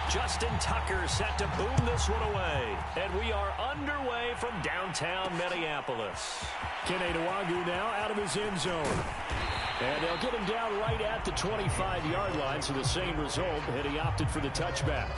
Justin Tucker set to boom this one away. And we are underway from downtown Minneapolis. Kene Nwangwu now out of his end zone. And they'll get him down right at the 25-yard line, so the same result, and he opted for the touchback.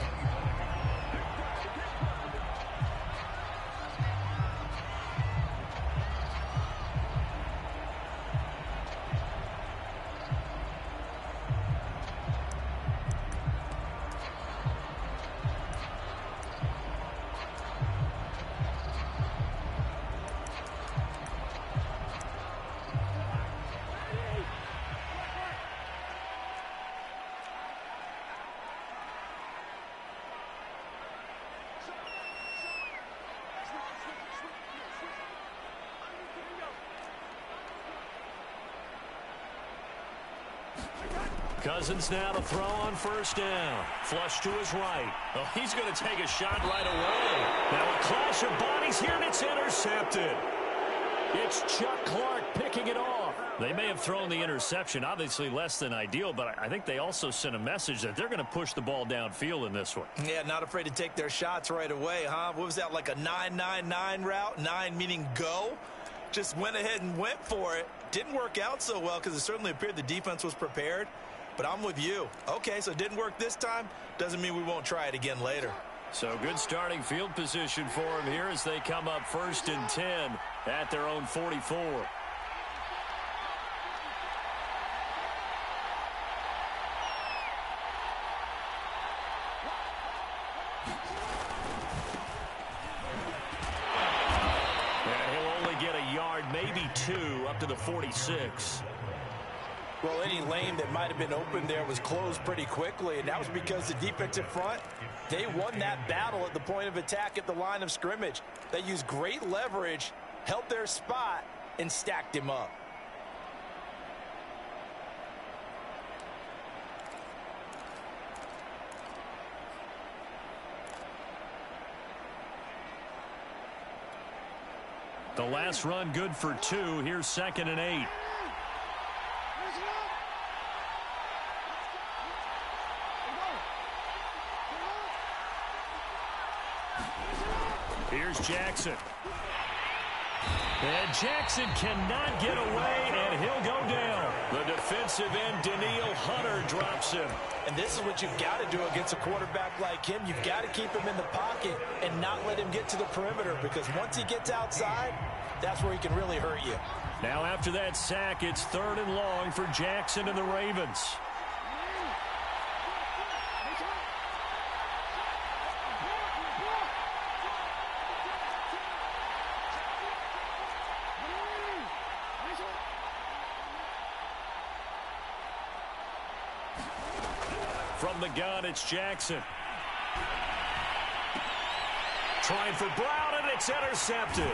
Cousins now to throw on first down. Flush to his right. Oh, he's going to take a shot right away. Now a clash of bodies here, and it's intercepted. It's Chuck Clark picking it off. They may have thrown the interception, obviously less than ideal, but I think they also sent a message that they're going to push the ball downfield in this one. Yeah, not afraid to take their shots right away, huh? What was that, like a 9-9-9 route? 9 meaning go? Just went ahead and went for it. Didn't work out so well because it certainly appeared the defense was prepared. But I'm with you. Okay, so it didn't work this time. Doesn't mean we won't try it again later. So good starting field position for him here as they come up 1st and 10 at their own 44. And he'll only get a yard, maybe 2, up to the 46. Well, any lane that might have been open there was closed pretty quickly, and that was because the defensive front, they won that battle at the point of attack at the line of scrimmage. They used great leverage, held their spot, and stacked him up. The last run good for 2. Here's 2nd and 8. Here's Jackson. And Jackson cannot get away, and he'll go down. The defensive end, Daniil Hunter, drops him. And this is what you've got to do against a quarterback like him. You've got to keep him in the pocket and not let him get to the perimeter, because once he gets outside, that's where he can really hurt you. Now after that sack, it's 3rd and long for Jackson and the Ravens. From the gun, it's Jackson. Trying for Brown, and it's intercepted.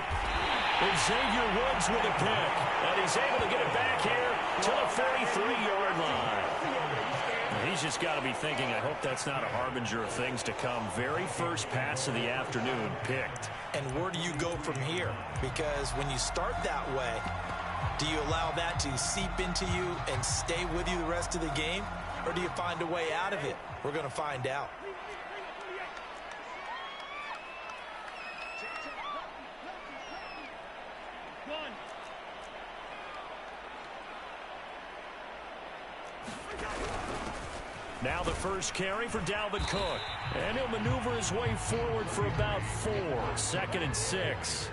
And Xavier Woods with a pick. And he's able to get it back here to the 43-yard line. He's just got to be thinking, I hope that's not a harbinger of things to come. Very first pass of the afternoon picked. And where do you go from here? Because when you start that way, do you allow that to seep into you and stay with you the rest of the game? Or do you find a way out of it? We're going to find out. Now the first carry for Dalvin Cook. And he'll maneuver his way forward for about 4. 2nd and 6.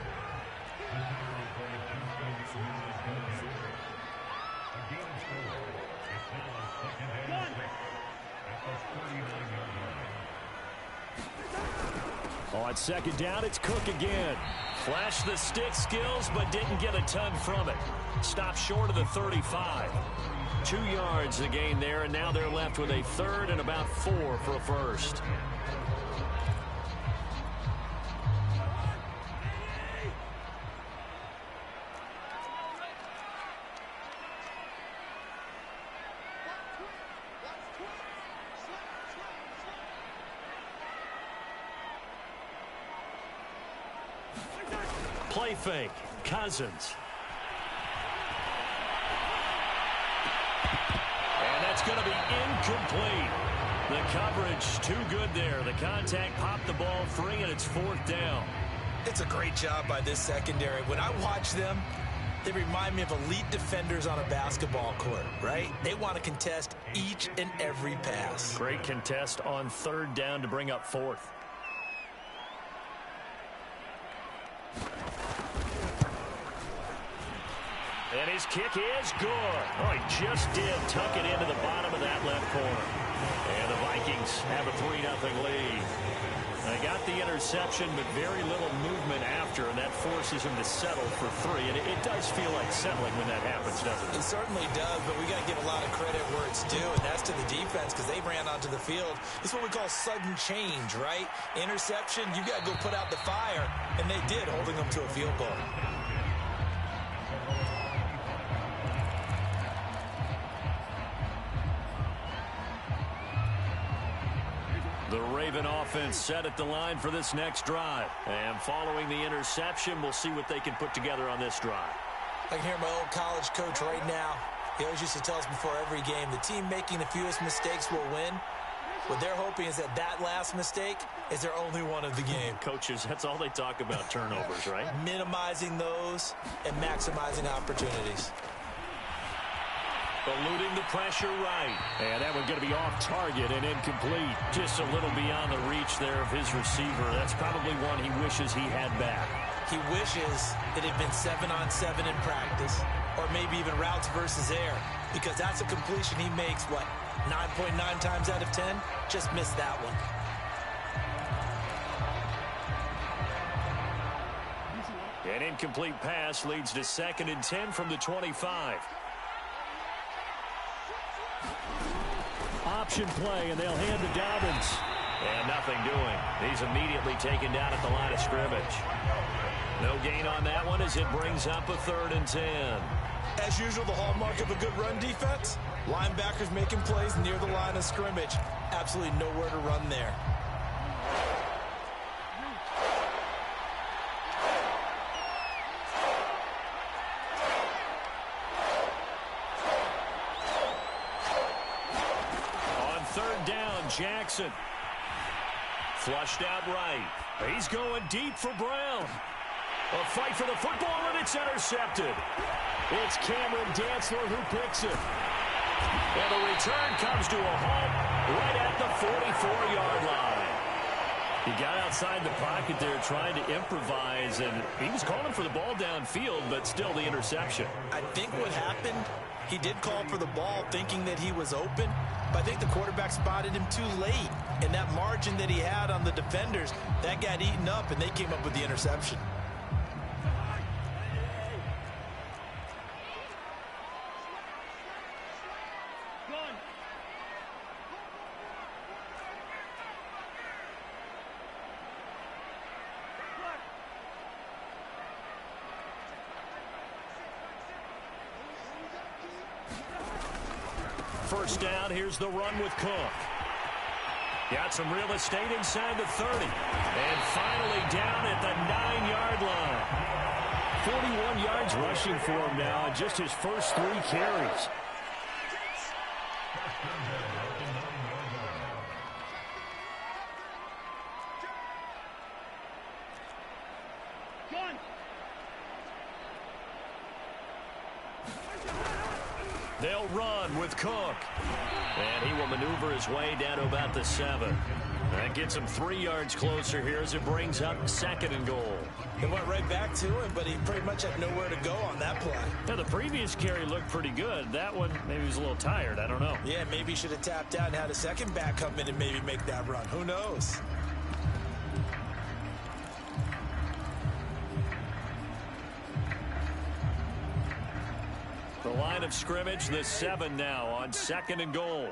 On 2nd down, it's Cook again. Flashed the stick skills, but didn't get a ton from it. Stopped short of the 35. 2 yards the gain there, and now they're left with a 3rd and about 4 for a first. Play fake. Cousins. And that's going to be incomplete. The coverage too good there. The contact popped the ball free, and it's 4th down. It's a great job by this secondary. When I watch them, they remind me of elite defenders on a basketball court, right? They want to contest each and every pass. Great contest on 3rd down to bring up 4th. And his kick is good. Oh, he just did tuck it into the bottom of that left corner. And the Vikings have a 3-0 lead. They got the interception, but very little movement after, and that forces him to settle for 3. And it does feel like settling when that happens, doesn't it? It certainly does, but we got to give a lot of credit where it's due, and that's to the defense because they ran onto the field. This is what we call sudden change, right? Interception, you got to go put out the fire, and they did, holding them to a field goal. The Raven offense set at the line for this next drive. And following the interception, we'll see what they can put together on this drive. I can hear my old college coach right now. He always used to tell us before every game, the team making the fewest mistakes will win. What they're hoping is that last mistake is their only one of the game. Coaches, that's all they talk about, turnovers, right? Minimizing those and maximizing opportunities. Eluding the pressure right. And that one's going to be off target and incomplete. Just a little beyond the reach there of his receiver. That's probably one he wishes he had back. He wishes it had been 7-on-7 in practice, or maybe even routes versus air, because that's a completion he makes, 9.9 times out of 10? Just missed that one. An incomplete pass leads to 2nd and 10 from the 25. Option play, and they'll hand to Dobbins. And nothing doing. He's immediately taken down at the line of scrimmage. No gain on that one as it brings up a 3rd and 10. As usual, the hallmark of a good run defense, linebackers making plays near the line of scrimmage. Absolutely nowhere to run there. Jackson. Flushed out right. He's going deep for Brown. A fight for the football, and it's intercepted. It's Cameron Dantzler who picks it. And the return comes to a halt right at the 44-yard line. He got outside the pocket there trying to improvise, and he was calling for the ball downfield, but still the interception. I think what happened, he did call for the ball thinking that he was open, but I think the quarterback spotted him too late. And that margin that he had on the defenders, that got eaten up, and they came up with the interception. First down, here's the run with Cook. Got some real estate inside the 30. And finally down at the 9-yard line. 41 yards rushing for him now in just his first 3 carries. They'll run with Cook. And he will maneuver his way down to about the 7. That gets him 3 yards closer here as it brings up 2nd and goal. It went right back to him, but he pretty much had nowhere to go on that play. Now, the previous carry looked pretty good. That one, maybe he was a little tired. I don't know. Yeah, maybe he should have tapped out and had a second back come in and maybe make that run. Who knows? The line of scrimmage, the 7 now on 2nd and goal.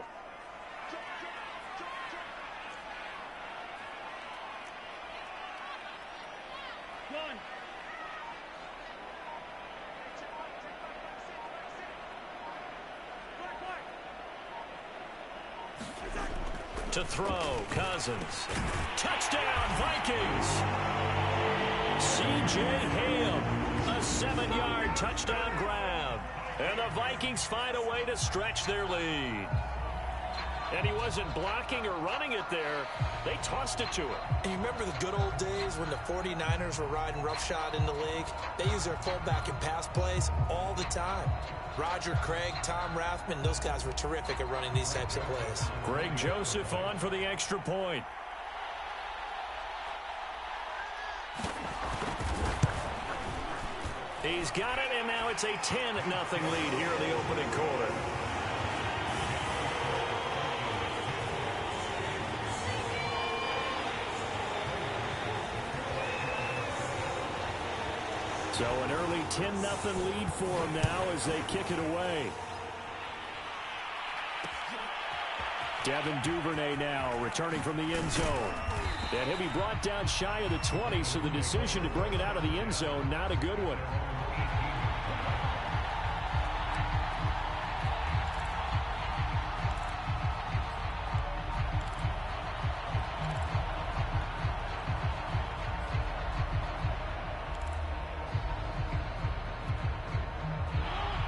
To throw, Cousins. Touchdown, Vikings! C.J. Ham, a 7-yard touchdown grab. And the Vikings find a way to stretch their lead. And he wasn't blocking or running it there. They tossed it to him. And you remember the good old days when the 49ers were riding roughshod in the league? They used their fullback in pass plays all the time. Roger Craig, Tom Rathman, those guys were terrific at running these types of plays. Greg Joseph on for the extra point. He's got it, and now it's a 10-0 lead here in the opening quarter. So an early 10-0 lead for them now as they kick it away. Devin Duvernay now returning from the end zone. And he'll be brought down shy of the 20, so the decision to bring it out of the end zone, not a good one.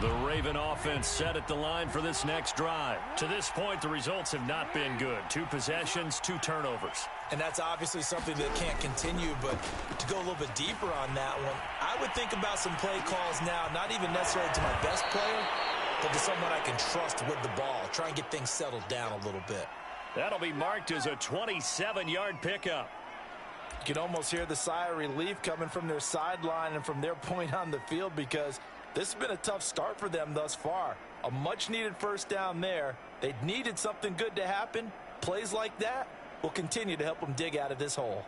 The Raven offense set at the line for this next drive. To this point, the results have not been good. 2 possessions, 2 turnovers. And that's obviously something that can't continue, but to go a little bit deeper on that one, I would think about some play calls now, not even necessarily to my best player, but to someone I can trust with the ball. Try and get things settled down a little bit. That'll be marked as a 27-yard pickup. You can almost hear the sigh of relief coming from their sideline and from their point on the field, because this has been a tough start for them thus far. A much-needed first down there. They needed something good to happen. Plays like that will continue to help them dig out of this hole.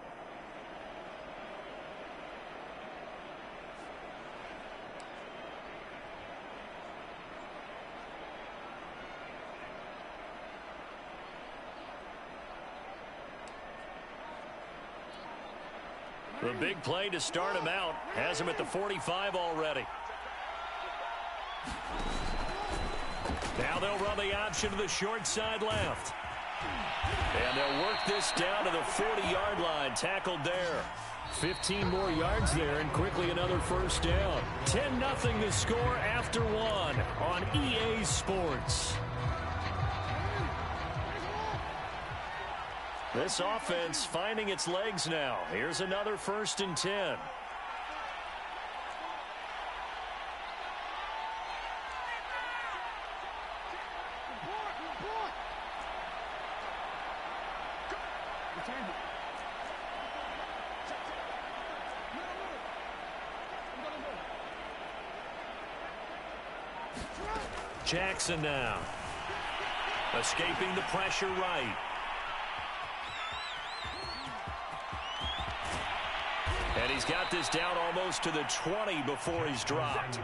The big play to start him out has him at the 45 already. Now they'll run the option to the short side left. And they'll work this down to the 40-yard line. Tackled there. 15 more yards there, and quickly another first down. 10-0 the score after 1 on EA Sports. This offense finding its legs now. Here's another 1st and 10. Jackson now. Escaping the pressure right. And he's got this down almost to the 20 before he's dropped.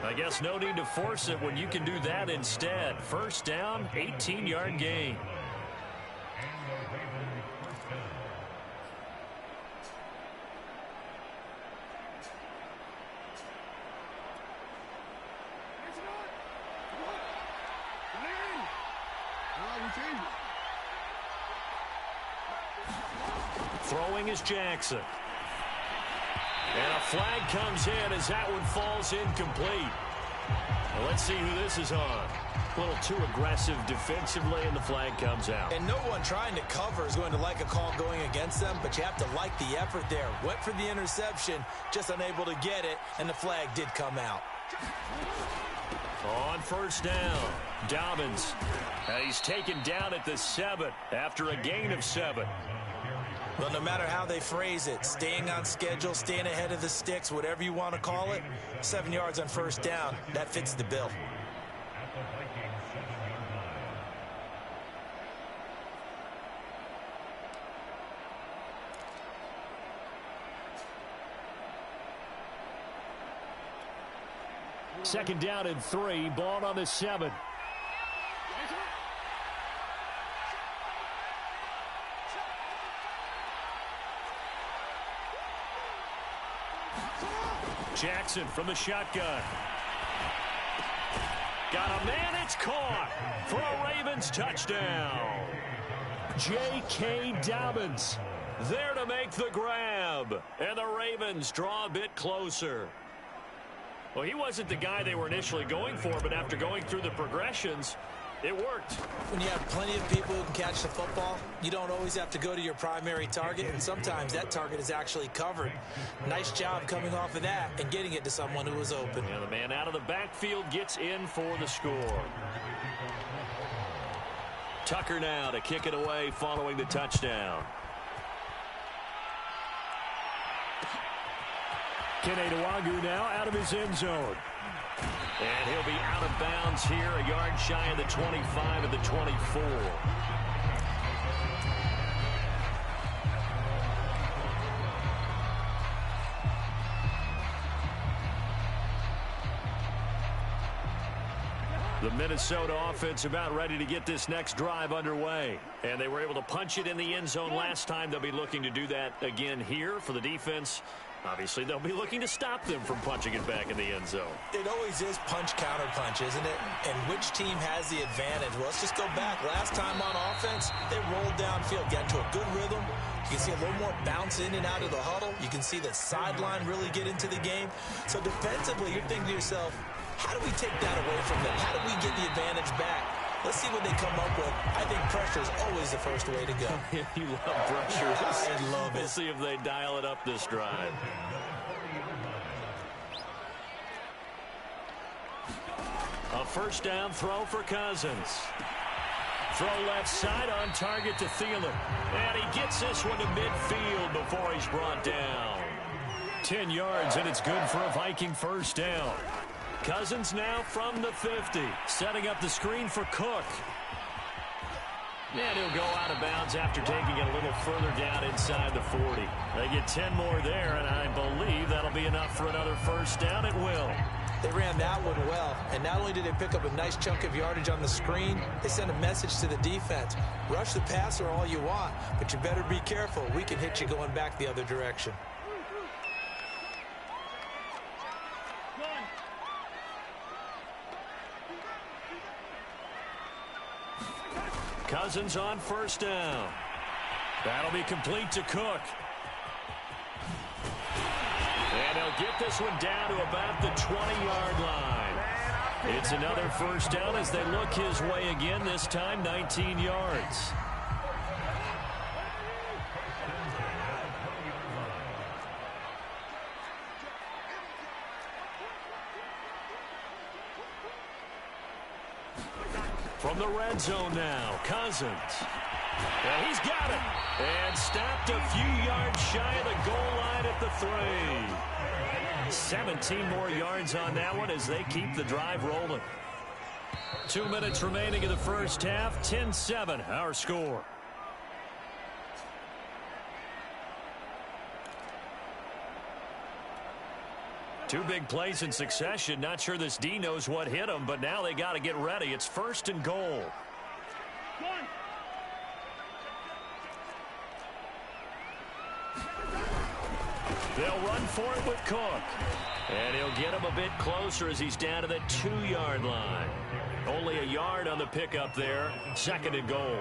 I guess no need to force it when you can do that instead. First down, 18-yard gain. Throwing is Jackson. And a flag comes in as that one falls incomplete. Well, let's see who this is on. A little too aggressive defensively, and the flag comes out. And no one trying to cover is going to like a call going against them, but you have to like the effort there. Went for the interception, just unable to get it, and the flag did come out. On first down, Dobbins. And he's taken down at the 7 after a gain of 7. Well, no matter how they phrase it, staying on schedule, staying ahead of the sticks, whatever you want to call it, 7 yards on first down, that fits the bill. Second down and 3, ball on the 7. Jackson from the shotgun. Got a man, it's caught for a Ravens touchdown. J.K. Dobbins there to make the grab. And the Ravens draw a bit closer. Well, he wasn't the guy they were initially going for, but after going through the progressions, It worked. When you have plenty of people who can catch the football, you don't always have to go to your primary target, and sometimes that target is actually covered. Nice job coming off of that and getting it to someone who was open. And the man out of the backfield gets in for the score. Tucker now to kick it away following the touchdown. Keneduagu now out of his end zone. And he'll be out of bounds here, a yard shy of the 25 of the 24. The Minnesota offense about ready to get this next drive underway. And they were able to punch it in the end zone last time. They'll be looking to do that again here for the defense. Obviously, they'll be looking to stop them from punching it back in the end zone. It always is punch-counter-punch, isn't it? And which team has the advantage? Well, let's just go back. Last time on offense, they rolled downfield, got into a good rhythm. You can see a little more bounce in and out of the huddle. You can see the sideline really get into the game. So defensively, you're thinking to yourself, how do we take that away from them? How do we get the advantage back? Let's see what they come up with. I think pressure is always the first way to go. You love pressure. I love it. We'll see if they dial it up this drive. A first down throw for Cousins. Throw left side on target to Thielen. And he gets this one to midfield before he's brought down. 10 yards, and it's good for a Viking first down. Cousins now from the 50, setting up the screen for Cook. And he'll go out of bounds after taking it a little further down inside the 40. They get 10 more there, and I believe that'll be enough for another first down. It will. They ran that one well, and not only did they pick up a nice chunk of yardage on the screen, they sent a message to the defense. Rush the passer all you want, but you better be careful. We can hit you going back the other direction. Cousins on first down. That'll be complete to Cook. And he'll get this one down to about the 20-yard line. It's another first down as they look his way again, this time 19 yards. From the red zone now, Cousins. And he's got it. And stopped a few yards shy of the goal line at the 3. 17 more yards on that one as they keep the drive rolling. 2 minutes remaining in the first half. 10-7, our score. Two big plays in succession. Not sure this D knows what hit him, but now they got to get ready. It's first and goal. They'll run for it with Cook. And he'll get him a bit closer as he's down to the 2-yard line. Only a yard on the pickup there. Second and goal.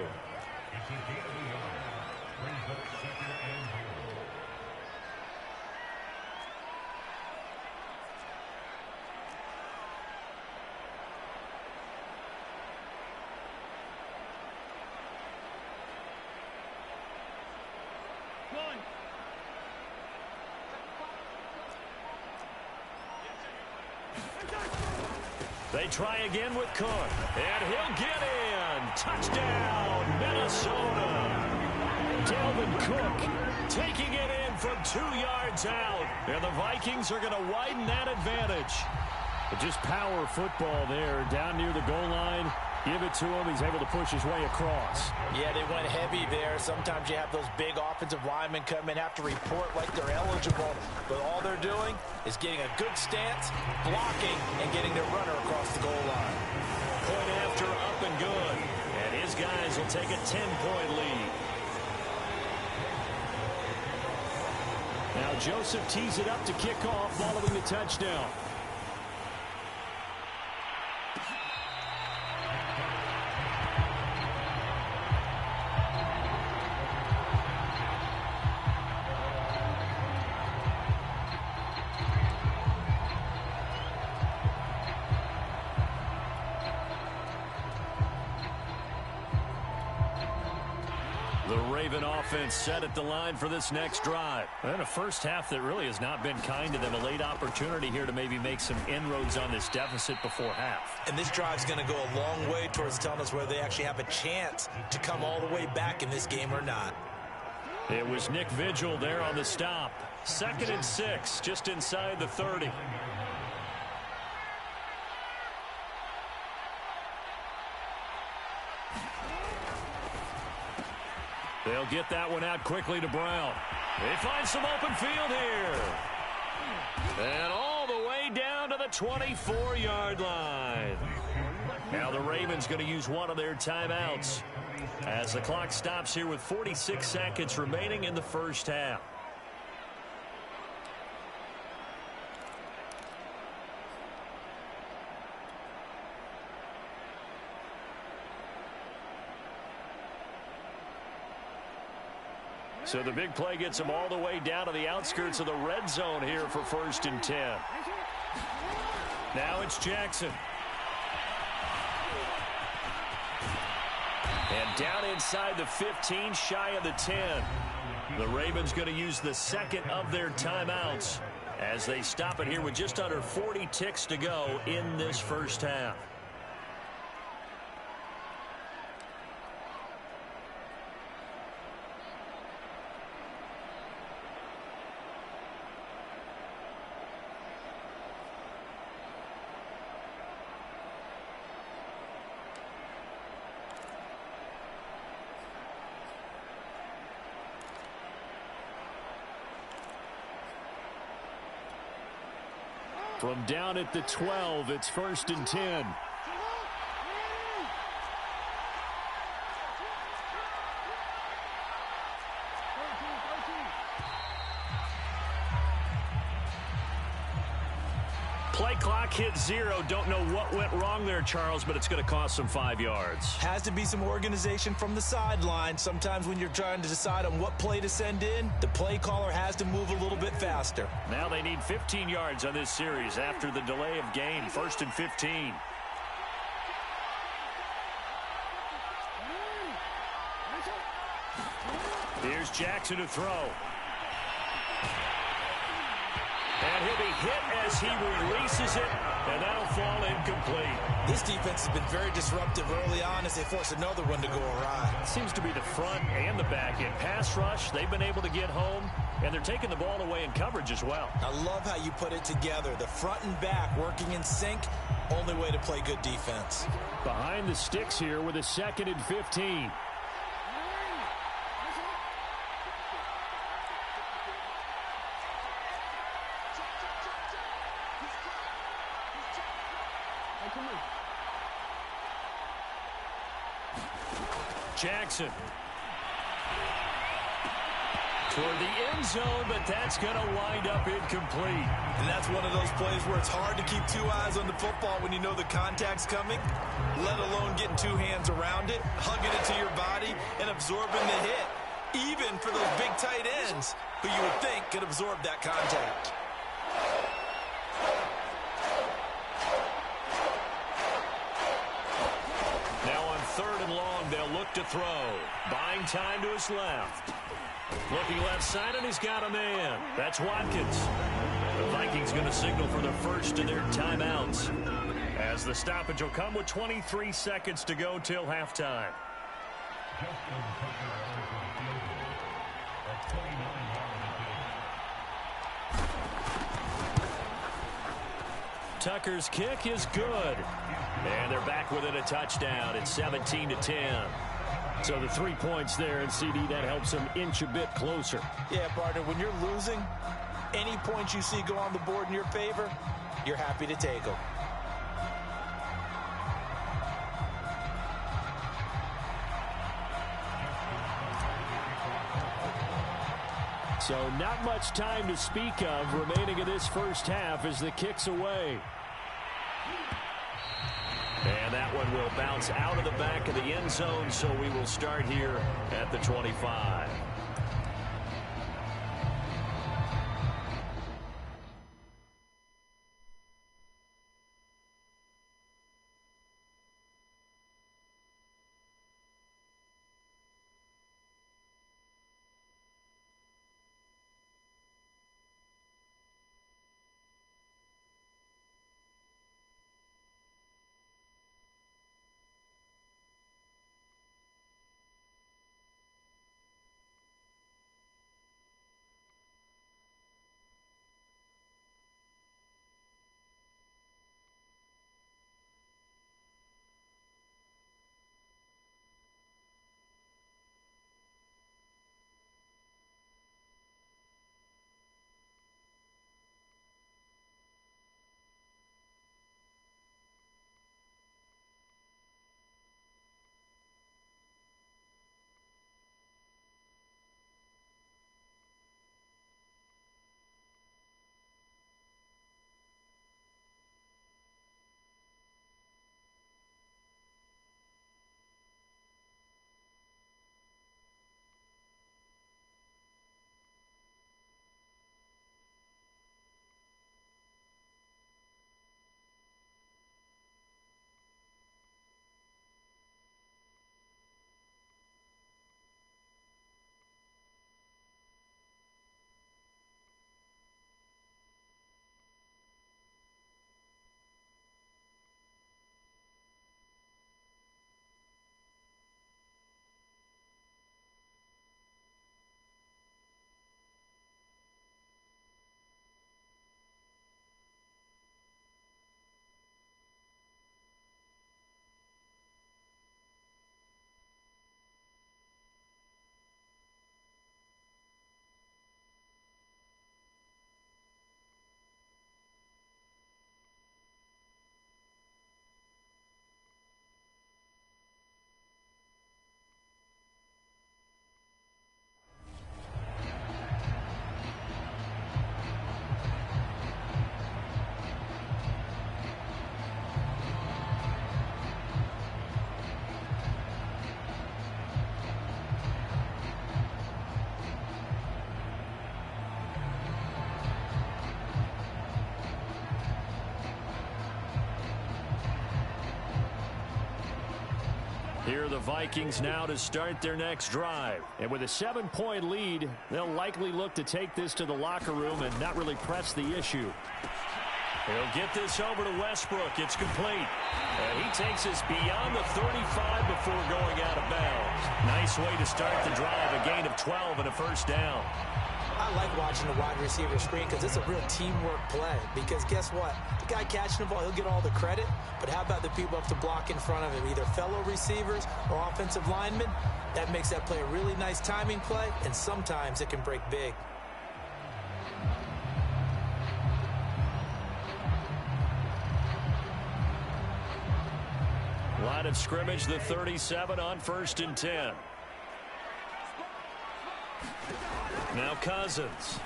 They try again with Cook, and he'll get in. Touchdown, Minnesota. Dalvin Cook taking it in from 2 yards out, and the Vikings are going to widen that advantage. But just power football there, down near the goal line. Give it to him. He's able to push his way across. Yeah, they went heavy there. Sometimes you have those big offensive linemen come in, have to report like they're eligible. But all they're doing is getting a good stance, blocking, and getting their runner across the goal line. Point after, up and good. And his guys will take a 10-point lead. Now Joseph tees it up to kick off following the touchdown. The Raven offense set at the line for this next drive. And a first half that really has not been kind to them. A late opportunity here to maybe make some inroads on this deficit before half. And this drive's going to go a long way towards telling us whether they actually have a chance to come all the way back in this game or not. It was Nick Vigil there on the stop. 2nd and 6, just inside the 30. They'll get that one out quickly to Brown. They find some open field here. And all the way down to the 24-yard line. Now the Ravens going to use one of their timeouts as the clock stops here with 46 seconds remaining in the first half. So the big play gets them all the way down to the outskirts of the red zone here for 1st and 10. Now it's Jackson. And down inside the 15, shy of the 10. The Ravens going to use the second of their timeouts as they stop it here with just under 40 ticks to go in this first half. From down at the 12, it's 1st and 10. Play clock hit 0. Don't know what went wrong there, Charles, but it's going to cost them 5 yards. Has to be some organization from the sideline. Sometimes when you're trying to decide on what play to send in, the play caller has to move a little bit faster. Now they need 15 yards on this series after the delay of game. 1st and 15. Here's Jackson to throw. And he'll be hit as he releases it, and that'll fall incomplete. This defense has been very disruptive early on as they force another one to go awry. It seems to be the front and the back end. Pass rush, they've been able to get home, and they're taking the ball away in coverage as well. I love how you put it together. The front and back working in sync, only way to play good defense. Behind the sticks here with a 2nd and 15. Jackson toward the end zone, but that's going to wind up incomplete. And that's one of those plays where it's hard to keep 2 eyes on the football when you know the contact's coming, let alone getting 2 hands around it, hugging it to your body, and absorbing the hit, even for those big tight ends who you would think could absorb that contact. Now on 3rd and long, they'll look to throw. Buying time to his left. Looking left side, and he's got a man. That's Watkins. The Vikings going to signal for the first of their timeouts, as the stoppage will come with 23 seconds to go till halftime. Tucker's kick is good. And they're back within a touchdown. It's 17-10. So the 3 points there, and CD, that helps them inch a bit closer. Yeah, partner, when you're losing, any points you see go on the board in your favor, you're happy to take them. So not much time to speak of remaining in this first half as the kick's away. And that one will bounce out of the back of the end zone, so we will start here at the 25. Here are the Vikings now to start their next drive. And with a 7-point lead, they'll likely look to take this to the locker room and not really press the issue. He'll get this over to Westbrook. It's complete. And he takes us beyond the 35 before going out of bounds. Nice way to start the drive, a gain of 12 and a first down. I like watching the wide receiver screen because it's a real teamwork play. Because guess what? The guy catching the ball, he'll get all the credit. But how about the people up to block in front of him, either fellow receivers or offensive linemen? That makes that play a really nice timing play, and sometimes it can break big. Line of scrimmage, the 37 on 1st and 10. Now Cousins.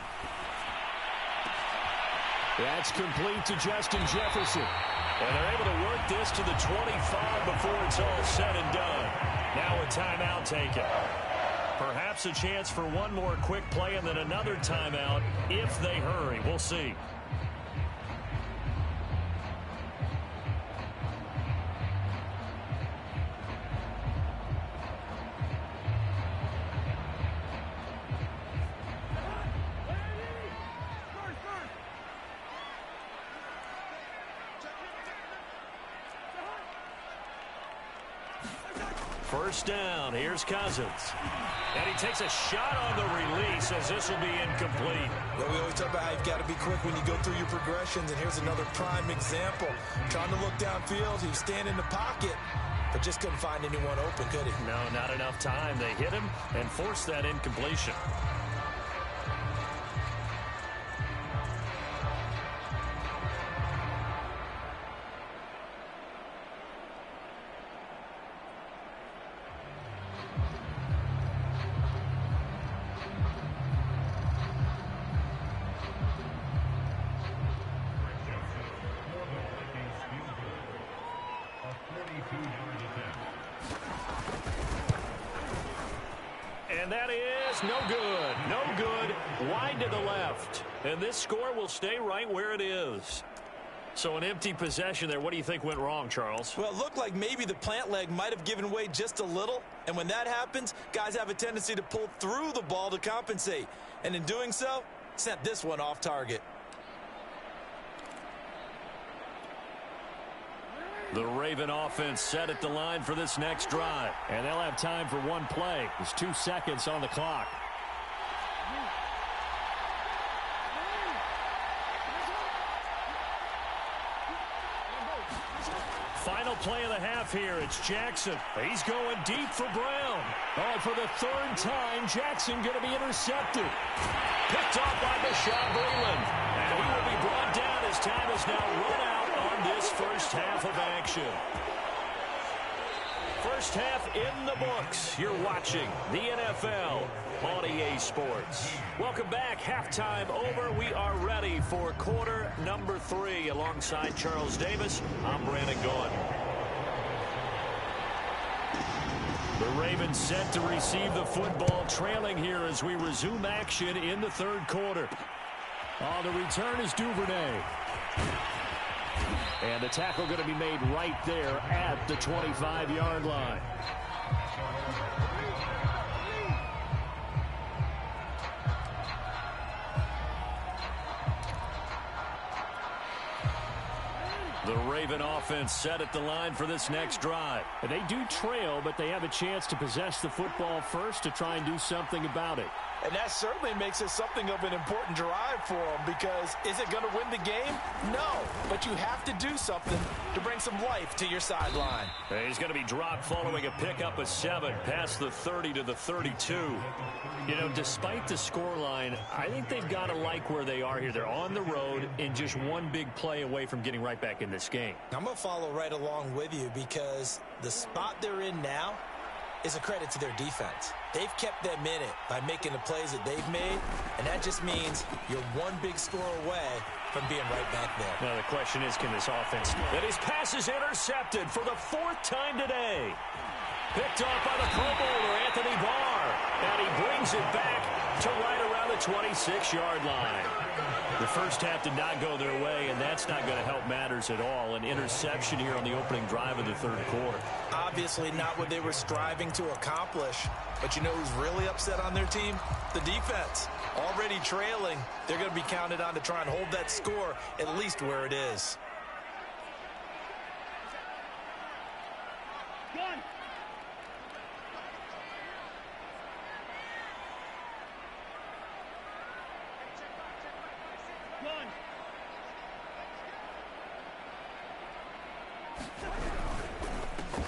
That's complete to Justin Jefferson. And they're able to work this to the 25 before it's all said and done. Now a timeout taken. Perhaps a chance for one more quick play and then another timeout if they hurry. We'll see. First down. Here's Cousins. And he takes a shot on the release as this will be incomplete. Yeah, we always talk about how you've got to be quick when you go through your progressions, and here's another prime example. Trying to look downfield, he was standing in the pocket, but just couldn't find anyone open, could he? No, not enough time. They hit him and forced that incompletion. And that is no good. No good. Wide to the left. And this score will stay right where it is. So an empty possession there. What do you think went wrong, Charles? Well, it looked like maybe the plant leg might have given way just a little. And when that happens, guys have a tendency to pull through the ball to compensate. And in doing so, sent this one off target. The Raven offense set at the line for this next drive. And they'll have time for one play. There's 2 seconds on the clock. Final play of the half here. It's Jackson. He's going deep for Brown. Oh, for the 3rd time, Jackson going to be intercepted. Picked off by Bashaud Breeland. And he will be brought down as time is now run out on this first half of action. First half in the books. You're watching the NFL on EA Sports. Welcome back. Halftime over. We are ready for quarter number 3. Alongside Charles Davis, I'm Brandon Gaudin. The Ravens set to receive the football, trailing here as we resume action in the 3rd quarter. The return is Duvernay. And the tackle going to be made right there at the 25-yard line. The Raven offense set at the line for this next drive. And they do trail, but they have a chance to possess the football first to try and do something about it. And that certainly makes it something of an important drive for them, because is it going to win the game? No, but you have to do something to bring some life to your sideline. He's going to be dropped following a pickup of 7 past the 30 to the 32. You know, despite the scoreline, I think they've got to like where they are here. They're on the road and just one big play away from getting right back in this game. I'm going to follow right along with you, because the spot they're in now is a credit to their defense. They've kept them in it by making the plays that they've made, and that just means you're one big score away from being right back there. Now the question is, can this offense... And his pass is intercepted for the 4th time today. Picked off by the Pro Bowler, Anthony Barr. And he brings it back to right around the 26-yard line. The first half did not go their way, and that's not going to help matters at all. An interception here on the opening drive of the third quarter. Obviously not what they were striving to accomplish. But you know who's really upset on their team? The defense. Already trailing. They're going to be counted on to try and hold that score at least where it is.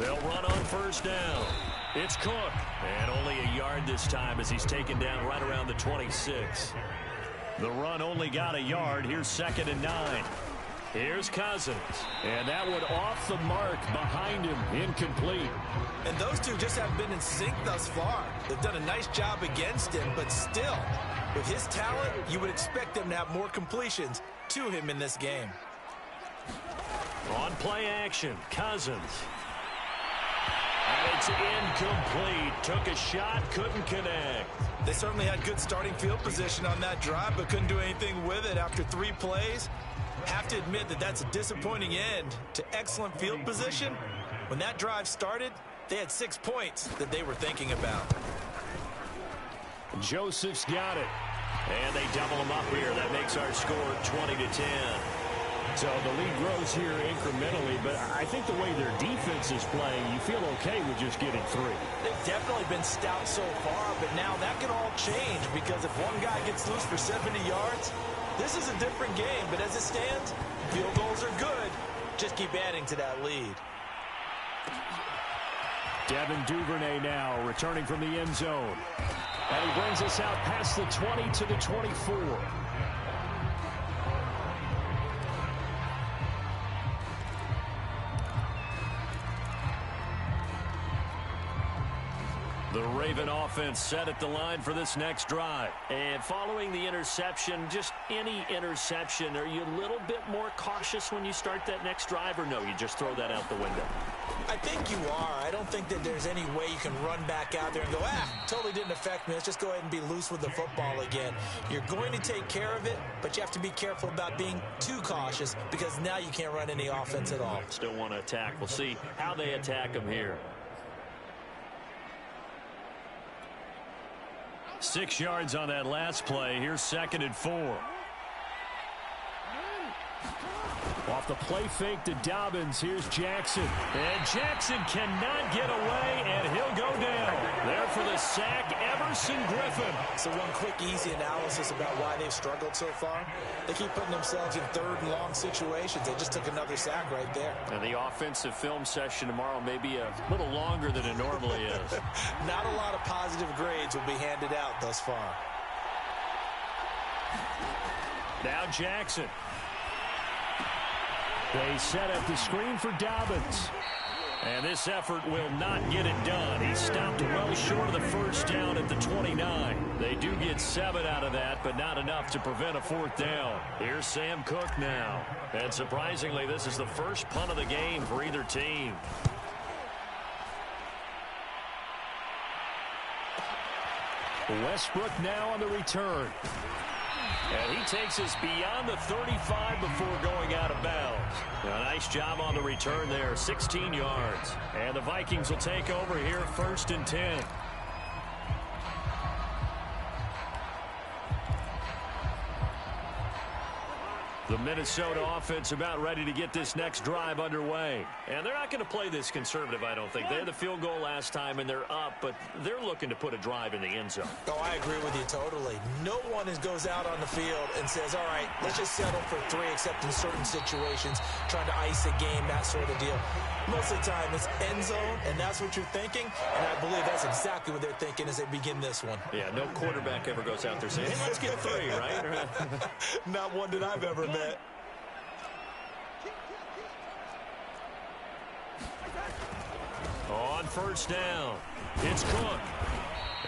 They'll run on first down. It's Cook. And only a yard this time as he's taken down right around the 26. The run only got a yard. Here's 2nd and 9. Here's Cousins. And that one off the mark behind him. Incomplete. And those two just haven't been in sync thus far. They've done a nice job against him, but still, with his talent, you would expect them to have more completions to him in this game. On play action, Cousins. And it's incomplete. Took a shot, couldn't connect. They certainly had good starting field position on that drive, but couldn't do anything with it after 3 plays. Have to admit that that's a disappointing end to excellent field position. When that drive started, they had 6 points that they were thinking about. Joseph's got it. And they double him up here. That makes our score 20-10. So the lead grows here incrementally, but I think the way their defense is playing, you feel okay with just getting 3. They've definitely been stout so far, but now that can all change because if one guy gets loose for 70 yards, this is a different game. But as it stands, field goals are good. Just keep adding to that lead. Devin Duvernay now returning from the end zone. And he brings us out past the 20 to the 24. The Raven offense set at the line for this next drive. And following the interception, just any interception, are you a little bit more cautious when you start that next drive, or no, you just throw that out the window? I think you are. I don't think that there's any way you can run back out there and go, totally didn't affect me. Let's just go ahead and be loose with the football again. You're going to take care of it, but you have to be careful about being too cautious because now you can't run any offense at all. Still want to attack. We'll see how they attack them here. 6 yards on that last play. Here's 2nd and 4. Off the play fake to Dobbins. Here's Jackson. And Jackson cannot get away, and he'll go down. There for the sack, Everson Griffin. So one quick, easy analysis about why they've struggled so far. They keep putting themselves in 3rd and long situations. They just took another sack right there. And the offensive film session tomorrow may be a little longer than it normally is. Not a lot of positive grades will be handed out thus far. Now Jackson. They set up the screen for Dobbins. And this effort will not get it done. He stopped well short of the first down at the 29. They do get 7 out of that, but not enough to prevent a 4th down. Here's Sam Cook now. And surprisingly, this is the first punt of the game for either team. Westbrook now on the return. And he takes us beyond the 35 before going out of bounds. A nice job on the return there, 16 yards. And the Vikings will take over here, 1st and 10. The Minnesota offense about ready to get this next drive underway. And they're not going to play this conservative, I don't think. They had the field goal last time, and they're up, but they're looking to put a drive in the end zone. Oh, I agree with you totally. No one goes out on the field and says, all right, let's just settle for 3, except in certain situations, trying to ice a game, that sort of deal. Most of the time, it's end zone, and that's what you're thinking, and I believe that's exactly what they're thinking as they begin this one. Yeah, no quarterback ever goes out there saying, hey, let's get 3, right? Not one that I've ever met. On first down, it's Cook.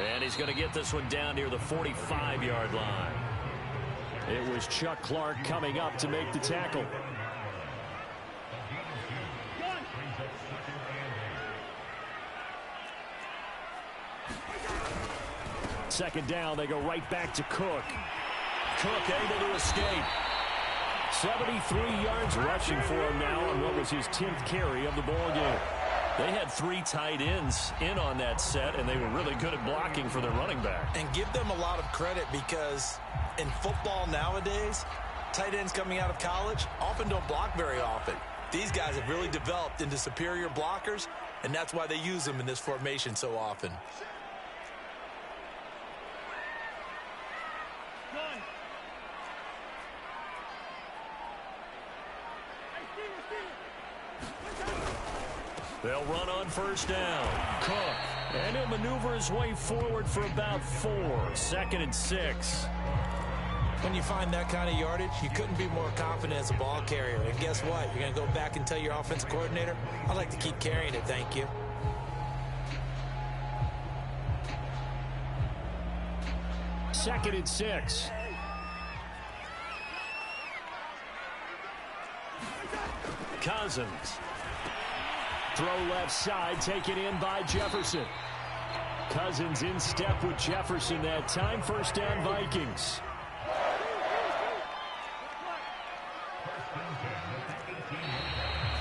And he's going to get this one down near the 45-yard line. It was Chuck Clark coming up to make the tackle. second down, they go right back to Cook. Cook able to escape. 73 yards rushing for him now on what was his 10th carry of the ball game. They had 3 tight ends in on that set, and they were really good at blocking for their running back. And give them a lot of credit because in football nowadays, tight ends coming out of college often don't block very often. These guys have really developed into superior blockers, and that's why they use them in this formation so often. They'll run on first down. Cook. And he'll maneuver his way forward for about 4. 2nd and 6. When you find that kind of yardage, you couldn't be more confident as a ball carrier. And guess what? You're going to go back and tell your offensive coordinator, I'd like to keep carrying it, thank you. Second and 6. Cousins. Throw left side, taken in by Jefferson. Cousins in step with Jefferson that time. First down, Vikings.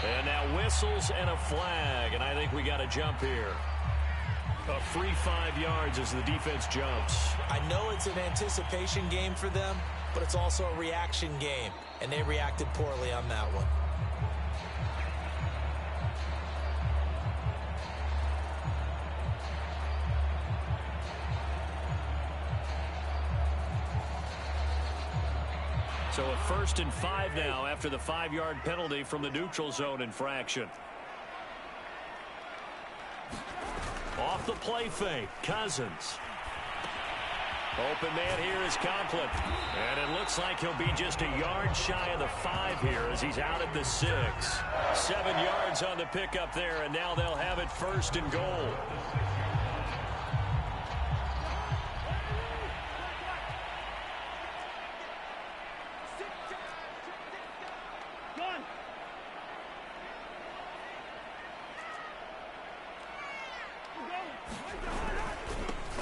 And now whistles and a flag, and I think we got a jump here. A free 5 yards as the defense jumps. I know it's an anticipation game for them, but it's also a reaction game, and they reacted poorly on that one. So a 1st and 5 now after the 5-yard penalty from the neutral zone infraction. Off the play fake, Cousins. Open man here is Conklin. And it looks like he'll be just a yard shy of the 5 here as he's out at the 6. 7 yards on the pickup there, and now they'll have it 1st and goal.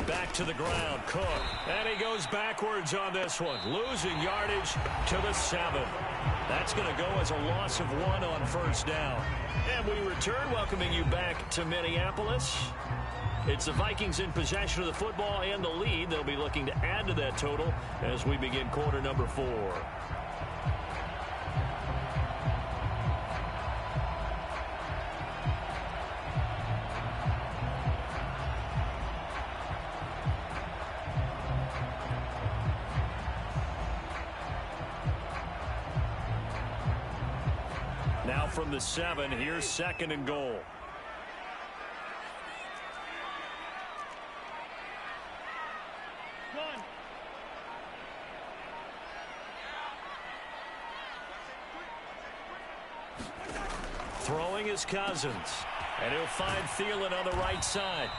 Back to the ground, Cook. And he goes backwards on this one, losing yardage to the 7. That's going to go as a loss of 1 on first down. And we return, welcoming you back to Minneapolis. It's the Vikings in possession of the football and the lead. They'll be looking to add to that total as we begin quarter number 4. Now from the 7, here's 2nd and goal. Throwing is Cousins. And he'll find Thielen on the right side.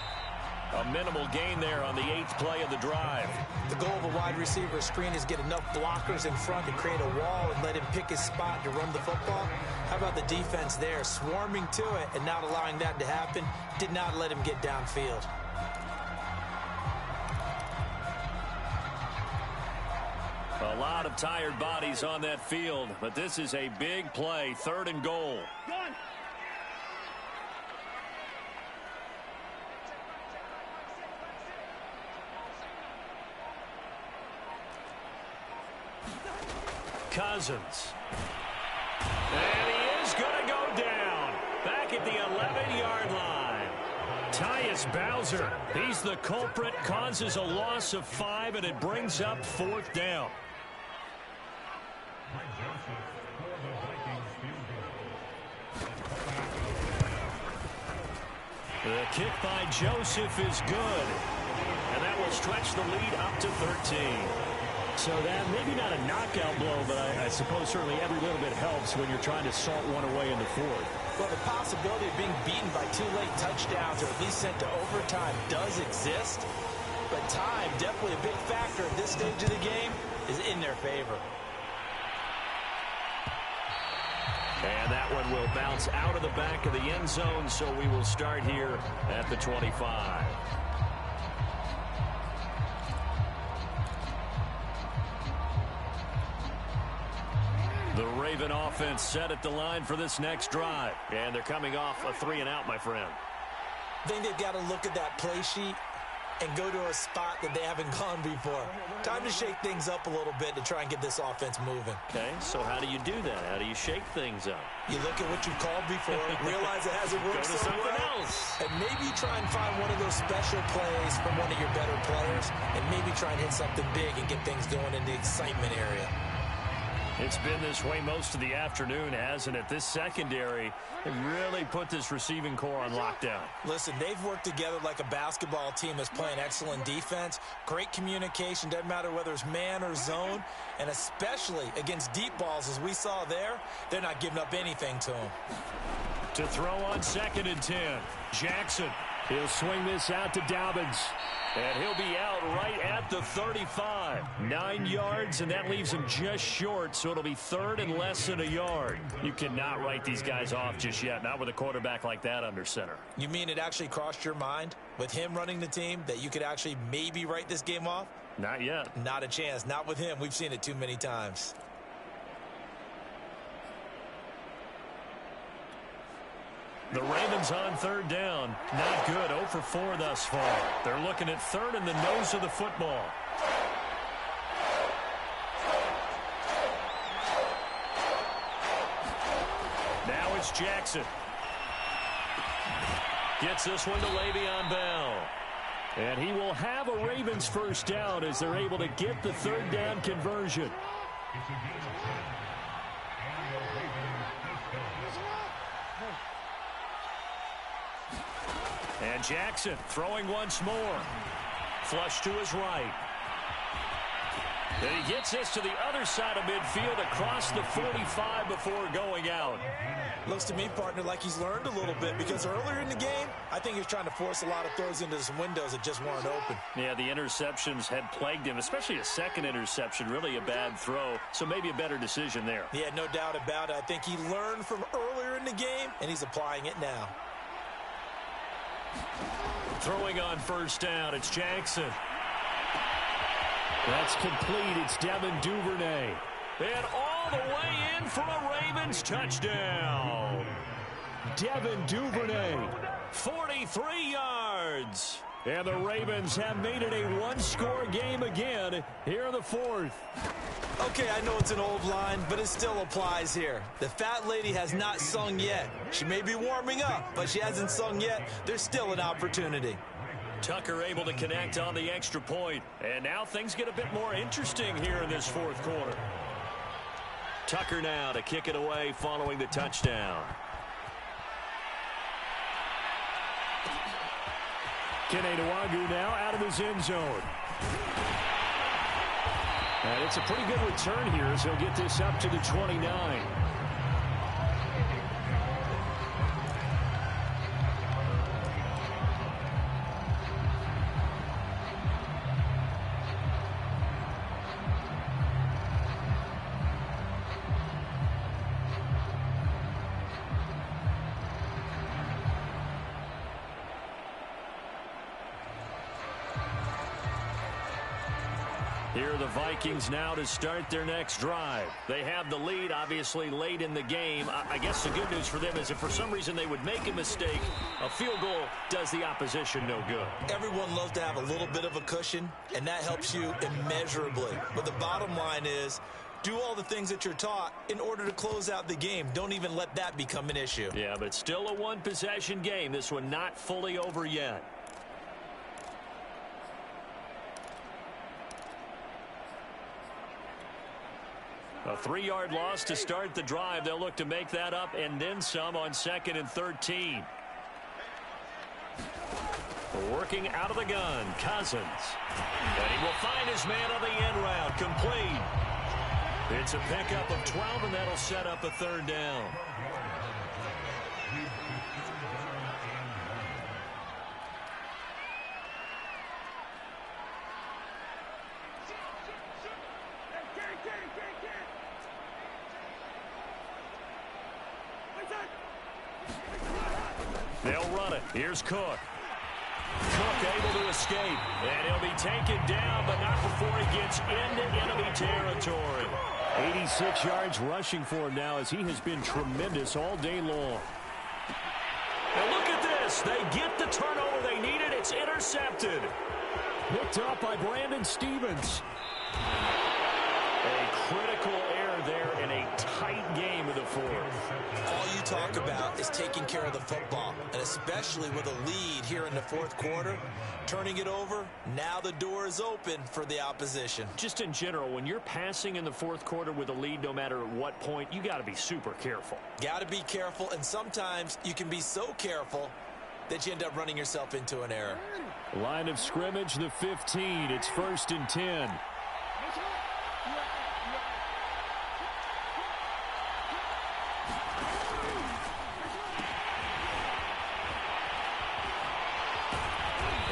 A minimal gain there on the 8th play of the drive. The goal of a wide receiver screen is get enough blockers in front to create a wall and let him pick his spot to run the football. How about the defense there, swarming to it and not allowing that to happen? Did not let him get downfield. A lot of tired bodies on that field, but this is a big play, 3rd and goal. Cousins. And he is going to go down. Back at the 11-yard line. Tyus Bowser, he's the culprit, causes a loss of 5, and it brings up 4th down. The kick by Joseph is good. And that will stretch the lead up to 13. So that maybe not a knockout blow, but I suppose certainly every little bit helps when you're trying to salt one away in the 4th. Well, the possibility of being beaten by 2 late touchdowns or at least sent to overtime does exist. But time, definitely a big factor at this stage of the game, is in their favor. And that one will bounce out of the back of the end zone, so we will start here at the 25. Raven offense set at the line for this next drive. And they're coming off a 3-and-out, my friend. I think they've got to look at that play sheet and go to a spot that they haven't gone before. Time to shake things up a little bit to try and get this offense moving. Okay, so how do you do that? How do you shake things up? You look at what you've called before, realize it hasn't worked so well, and maybe try and find one of those special plays from one of your better players, and maybe try and hit something big and get things going in the excitement area. It's been this way most of the afternoon, hasn't it? This secondary, they really put this receiving core on lockdown. Listen, they've worked together like a basketball team that's playing excellent defense, great communication, doesn't matter whether it's man or zone, and especially against deep balls, as we saw there, they're not giving up anything to them. To throw on 2nd and 10, Jackson. He'll swing this out to Dobbins. And he'll be out right at the 35. 9 yards, and that leaves him just short, so it'll be 3rd and less than a yard. You cannot write these guys off just yet, not with a quarterback like that under center. You mean it actually crossed your mind, with him running the team, that you could actually maybe write this game off? Not yet. Not a chance. Not with him. We've seen it too many times. The Ravens on 3rd down. Not good. 0 for 4 thus far. They're looking at 3rd and the nose of the football. Now it's Jackson. Gets this one to Le'Veon Bell. And he will have a Ravens first down as they're able to get the 3rd down conversion. And Jackson throwing once more. Flush to his right. And he gets this to the other side of midfield across the 45 before going out. Looks to me, partner, like he's learned a little bit, because earlier in the game, I think he was trying to force a lot of throws into some windows that just weren't open. Yeah, the interceptions had plagued him, especially a second interception, really a bad throw, so maybe a better decision there. Yeah, no doubt about it. I think he learned from earlier in the game, and he's applying it now. Throwing on 1st down, it's Jackson. That's complete. It's Devin Duvernay. And all the way in for a Ravens touchdown. Devin Duvernay, 43 yards. And the Ravens have made it a one-score game again here in the 4th. Okay, I know it's an old line, but it still applies here. The fat lady has not sung yet. She may be warming up, but she hasn't sung yet. There's still an opportunity. Tucker able to connect on the extra point. And now things get a bit more interesting here in this 4th quarter. Tucker now to kick it away following the touchdown. Kene Nwangwu now out of his end zone. And it's a pretty good return here as he'll get this up to the 29. Here are the Vikings now to start their next drive. They have the lead, obviously, late in the game. I guess the good news for them is if for some reason they would make a mistake, a field goal does the opposition no good. Everyone loves to have a little bit of a cushion, and that helps you immeasurably. But the bottom line is, do all the things that you're taught in order to close out the game. Don't even let that become an issue. Yeah, but still a one-possession game. This one not fully over yet. A 3-yard loss to start the drive. They'll look to make that up and then some on 2nd and 13. Working out of the gun, Cousins. And he will find his man on the end route, complete. It's a pickup of 12, and that'll set up a 3rd down. They'll run it. Here's Cook. Cook able to escape. And he'll be taken down, but not before he gets into enemy territory. 86 yards rushing for him now as he has been tremendous all day long. And look at this. They get the turnover they needed. It's intercepted. Picked up by Brandon Stevens. A critical error there in a tight game of the fourth. All you talk about is taking care of the football, and especially with a lead here in the fourth quarter, turning it over, now the door is open for the opposition. Just in general, when you're passing in the fourth quarter with a lead, no matter at what point, you got to be super careful. Got to be careful, and sometimes you can be so careful that you end up running yourself into an error. Line of scrimmage, the 15. It's 1st and 10.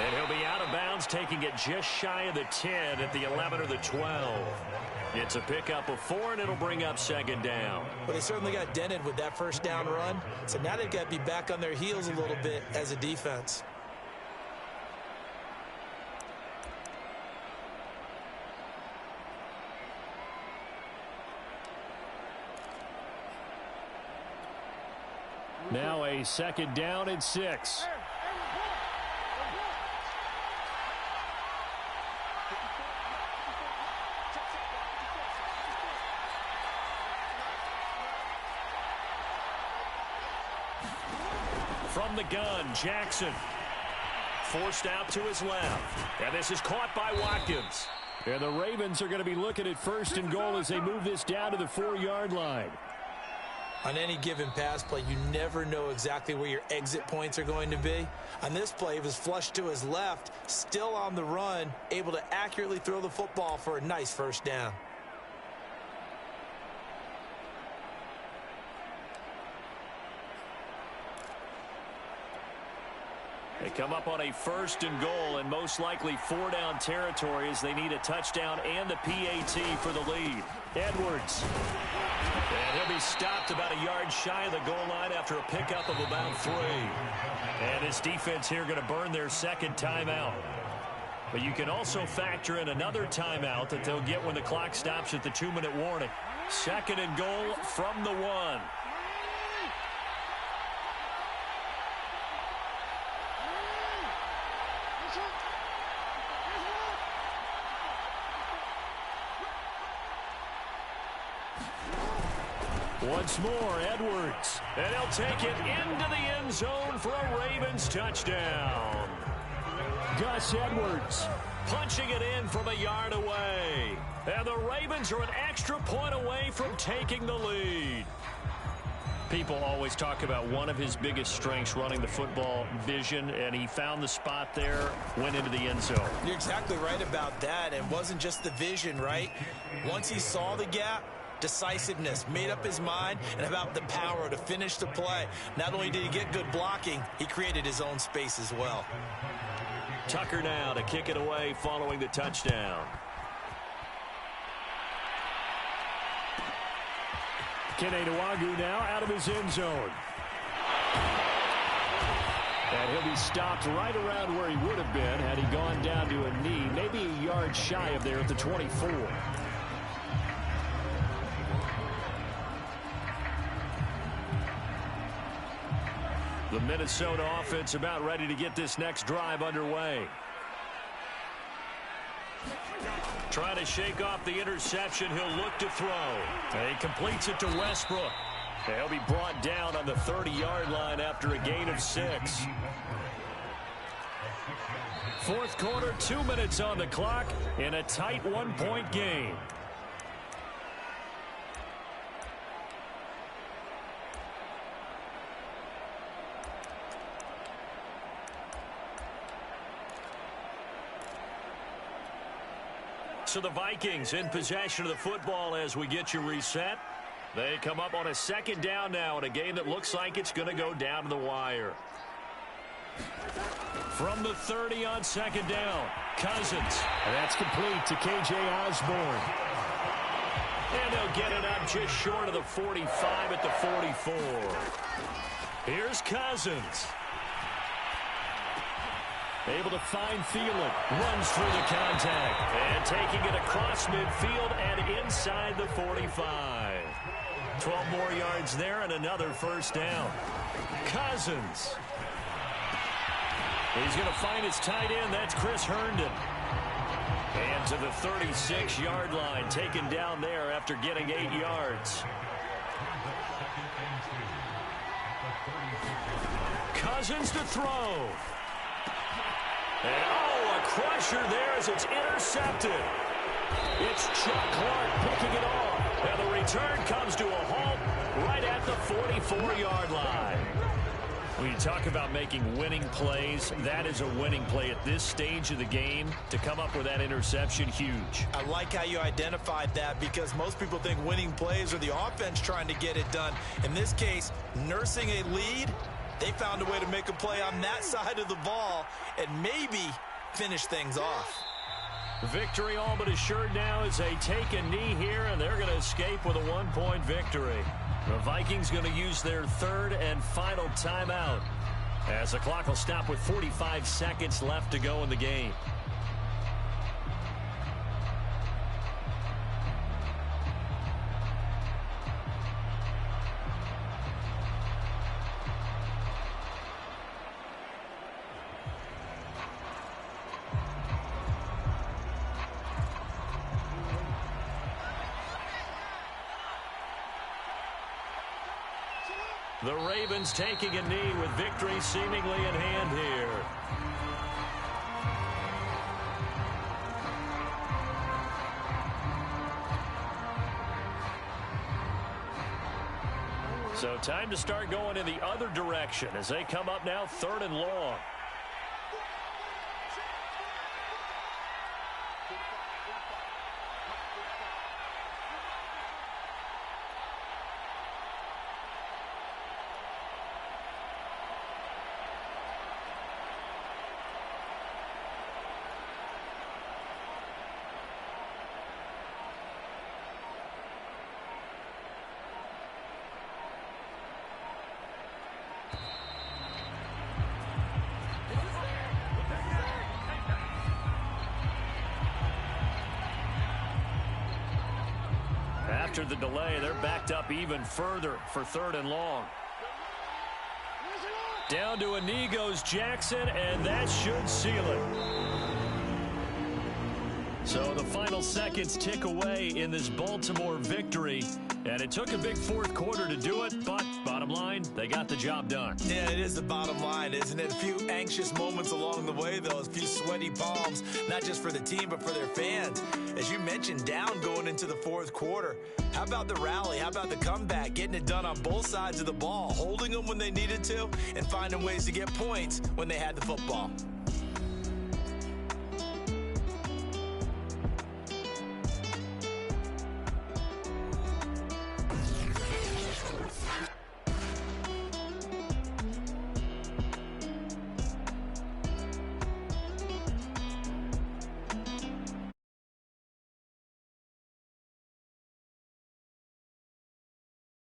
And he'll be out of bounds, taking it just shy of the 10 at the 11 or the 12. It's a pickup of 4, and it'll bring up 2nd down. Well, they certainly got dented with that first down run, so now they've got to be back on their heels a little bit as a defense. Now a 2nd down and 6. From the gun, Jackson. Forced out to his left. And this is caught by Watkins. And the Ravens are going to be looking at 1st and goal as they move this down to the 4-yard line. On any given pass play, you never know exactly where your exit points are going to be. On this play, it was flushed to his left, still on the run, able to accurately throw the football for a nice 1st down. They come up on a 1st and goal and most likely 4-down territory as they need a touchdown and the PAT for the lead. Edwards. And he'll be stopped about a yard shy of the goal line after a pickup of about 3. And this defense here going to burn their 2nd timeout. But you can also factor in another timeout that they'll get when the clock stops at the 2-minute warning. 2nd and goal from the 1. Once more, Edwards. And he'll take it into the end zone for a Ravens touchdown. Gus Edwards punching it in from a yard away. And the Ravens are an extra point away from taking the lead. People always talk about one of his biggest strengths, running the football, vision, and he found the spot there, went into the end zone. You're exactly right about that. It wasn't just the vision, right? Once he saw the gap, decisiveness, made up his mind, and about the power to finish the play. Not only did he get good blocking, he created his own space as well. Tucker now to kick it away following the touchdown. Kene Nwangwu now out of his end zone. And he'll be stopped right around where he would have been had he gone down to a knee, maybe a yard shy of there at the 24. The Minnesota offense about ready to get this next drive underway. Trying to shake off the interception. He'll look to throw. And he completes it to Westbrook. He'll be brought down on the 30-yard line after a gain of 6. Fourth quarter, 2 minutes on the clock in a tight 1-point game. So the Vikings in possession of the football as we get you reset. They come up on a 2nd down now in a game that looks like it's going to go down to the wire. From the 30 on 2nd down, Cousins. And that's complete to K.J. Osborne. And they'll get it up just short of the 45 at the 44. Here's Cousins. Able to find Thielen. Runs through the contact. And taking it across midfield and inside the 45. 12 more yards there and another first down. Cousins. He's going to find his tight end. That's Chris Herndon. And to the 36-yard line. Taken down there after getting 8 yards. Cousins to throw. And, oh, a crusher there as it's intercepted. It's Chuck Clark picking it off. And the return comes to a halt right at the 44-yard line. When you talk about making winning plays, that is a winning play at this stage of the game. To come up with that interception, huge. I like how you identified that because most people think winning plays are the offense trying to get it done. In this case, nursing a lead, they found a way to make a play on that side of the ball and maybe finish things off. Victory all but assured now as they take a knee here, and they're going to escape with a one-point victory. The Vikings going to use their third and final timeout as the clock will stop with 45 seconds left to go in the game. The Ravens taking a knee with victory seemingly in hand here. So time to start going in the other direction as they come up now 3rd and long. After the delay, they're backed up even further for 3rd and long. Down to a knee goes Jackson, and that should seal it. So the final seconds tick away in this Baltimore victory. And it took a big 4th quarter to do it, but bottom line, they got the job done. Yeah, it is the bottom line, isn't it? A few anxious moments along the way, though. A few sweaty palms, not just for the team, but for their fans. As you mentioned, down going into the 4th quarter. How about the rally? How about the comeback? Getting it done on both sides of the ball, holding them when they needed to, and finding ways to get points when they had the football.